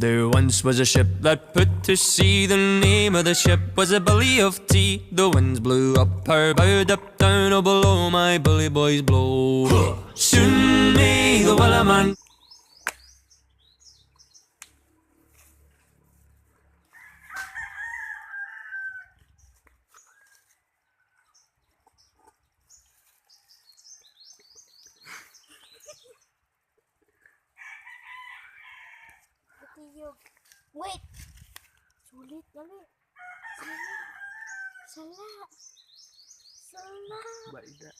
There once was a ship that put to sea. The name of the ship was a Billy of Tea. The winds blew up her bow, up down, oh below my bully boys blow. Soon may the Wellerman. Wait! Sulit, dali. Sala. Sala. Sala. Baida.